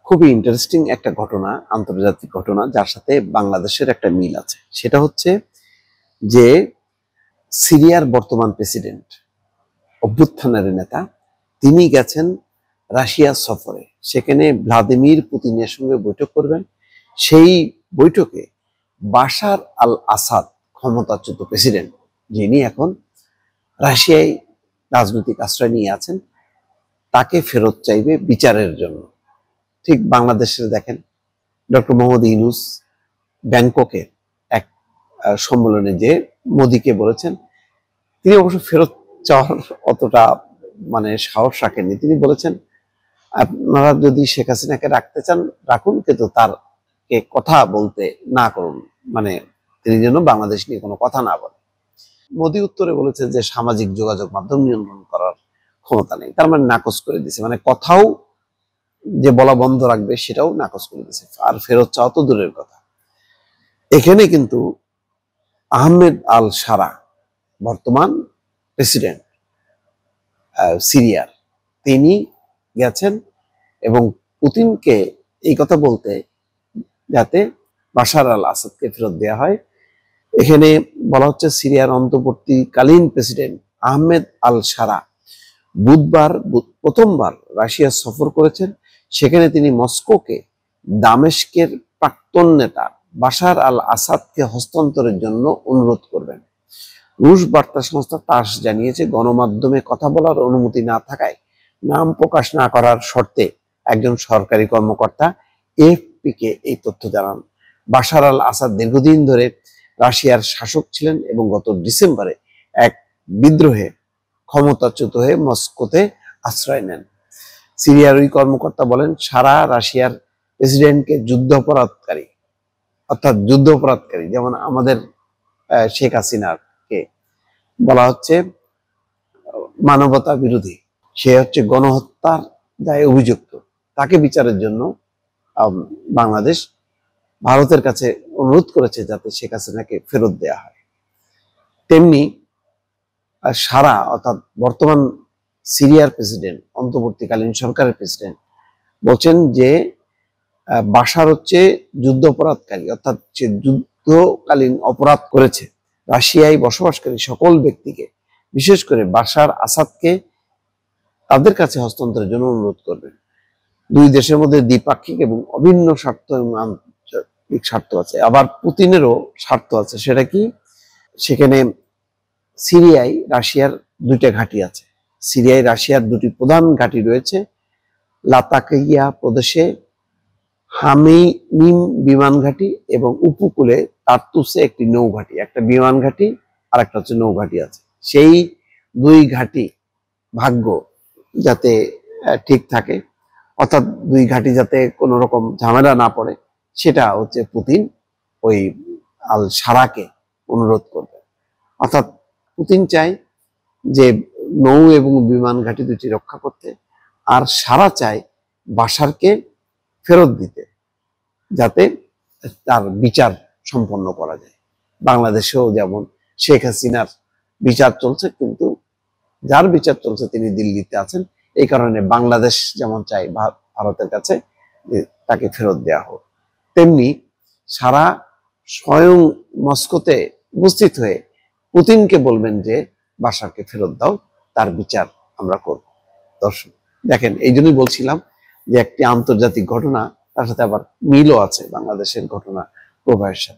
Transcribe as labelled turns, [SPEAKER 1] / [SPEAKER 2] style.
[SPEAKER 1] খুবই ইন্টারেস্টিং একটা ঘটনা, আন্তর্জাতিক ঘটনা, যার সাথে বাংলাদেশের একটা মিল আছে। সেটা হচ্ছে যে সিরিয়ার বর্তমান প্রেসিডেন্ট, অভ্যুত্থানের নেতা, তিনি গেছেন রাশিয়া সফরে। সেখানে ভ্লাদিমির পুতিনের সঙ্গে বৈঠক করবেন। সেই বৈঠকে বাশার আল আসাদ, ক্ষমতাচ্যুত প্রেসিডেন্ট, যিনি এখন রাশিয়ায় রাজনৈতিক আশ্রয় নিয়ে আছেন, তাকে ফেরত চাইবে বিচারের জন্য। ঠিক বাংলাদেশের দেখেন, ডক্টর মোহাম্মদ ইউনূস ব্যাংককে এক সম্মেলনে যে মোদিকে বলেছেন, তিনি অবশ্য ফেরত চাওয়ার অতটা সাহস রাখেননি। তিনি বলেছেন, আপনারা যদি শেখ হাসিনাকে রাখতে চান রাখুন, কিন্তু তারকে কথা বলতে না করুন, তিনি যেন বাংলাদেশ নিয়ে কোনো কথা না বলেন। মোদি উত্তরে বলেছে যে সামাজিক যোগাযোগ মাধ্যম নিয়ন্ত্রণ করার ক্ষমতা নেই। তার নাকচ করে দিছে, কথাও যে বলা বন্ধ রাখবে সেটাও নাকচ করে দিছে, আর ফেরত চাওয়া তো দূরের কথা। এখানে কিন্তু আহমেদ আল সারা, বর্তমান প্রেসিডেন্ট সিরিয়ার, তিনি গেছেন এবং পুতিনকে এই কথা বলতে, যাতে বাশার আল আসাদকে ফেরত দেওয়া হয়। এখানে বলা হচ্ছে সিরিয়ার অন্তর্বর্তীকালীন প্রেসিডেন্ট আহমেদ আল সারা বুধবার প্রথমবার রাশিয়া সফর করেছেন। সেখানে তিনি মস্কোকে দামেস্কের প্রাক্তন নেতা বাশার আল আসাদকে হস্তান্তরের জন্য অনুরোধ করবেন। রুশ বার্তা সংস্থা তাস জানিয়েছে, গণমাধ্যমে কথা বলার অনুমতি না থাকায় নাম প্রকাশ না করার শর্তে একজন সরকারি কর্মকর্তা এএফপিকে এই তথ্য জানান। বাশার আল আসাদ দীর্ঘদিন ধরে রাশিয়ার শাসক ছিলেন এবং গত ডিসেম্বরে এক বিদ্রোহে ক্ষমতাচ্যুত হয়ে মস্কোতে আশ্রয় নেন। সিরিয়ার ওই কর্মকর্তা বলেন, সারা রাশিয়ার প্রেসিডেন্টকে যুদ্ধাপরাধকারী, অর্থাৎ যুদ্ধাপরাধকারী, যেমন আমাদের শেখ হাসিনাকে বলা হচ্ছে মানবতা বিরোধী, সে হচ্ছে গণহত্যার দায়ে অভিযুক্ত, তাকে বিচারের জন্য বাংলাদেশ ভারতের কাছে অনুরোধ করেছে যাতে শেখ হাসিনাকে ফেরত দেওয়া হয়। তেমনি সারা, অর্থাৎ বর্তমান সিরিয়ার প্রেসিডেন্ট, অন্তর্বর্তীকালীন সরকারের প্রেসিডেন্ট, বলছেন যে বাশার হচ্ছে যুদ্ধ অপরাধকারী, অর্থাৎ সে যুদ্ধকালীন অপরাধ করেছে। রাশিয়ায় বসবাসকারী সকল ব্যক্তিকে, বিশেষ করে বাশার আসাদকে, তাদের কাছে হস্তান্তরের জন্য অনুরোধ করবেন। দুই দেশের মধ্যে দ্বিপাক্ষিক এবং অভিন্ন স্বার্থ এবং আন্তর্জাতিক স্বার্থ আছে, আবার পুতিনেরও স্বার্থ আছে। সেটা কি? সেখানে সিরিয়ায় রাশিয়ার দুইটা ঘাঁটি আছে। সিরিয়ায় রাশিয়ার দুটি প্রধান ঘাঁটি রয়েছে, লাতাকিয়া প্রদেশে হামেইমিম বিমান ঘাঁটি এবং উপকূলে তার্তুসে একটি নৌঘাঁটি, একটা বিমান ঘাঁটি আর একটা হচ্ছে নৌঘাঁটি আছে। সেই দুই ঘাঁটি ভাগ্য যাতে ঠিক থাকে, অর্থাৎ দুই ঘাঁটি যাতে কোনো রকম ঝামেলা না পড়ে, সেটা হচ্ছে পুতিন ওই আল সারাকে অনুরোধ করবে। অর্থাৎ পুতিন চায় যে নৌ এবং বিমান ঘাঁটি দুটি রক্ষা করতে, আর সারা চায় বাশারকে ফেরত দিতে, যাতে তার বিচার সম্পন্ন করা যায়। বাংলাদেশেও যেমন শেখ হাসিনার বিচার চলছে, কিন্তু যার বিচার চলছে তিনি দিল্লিতে আছেন। এই কারণে বাংলাদেশ যেমন চাই ভারতের কাছে তাকে ফেরত দেওয়া হোক, তেমনি সারা স্বয়ং মস্কোতে উপস্থিত হয়ে পুতিনকে বলবেন যে বাশারকে ফেরত দাও, তার বিচার আমরা করব। দর্শক দেখেন, এই জন্যই বলছিলাম যে একটি আন্তর্জাতিক ঘটনা, তার সাথে আবার মিলও আছে বাংলাদেশের ঘটনা প্রবাহের সাথে।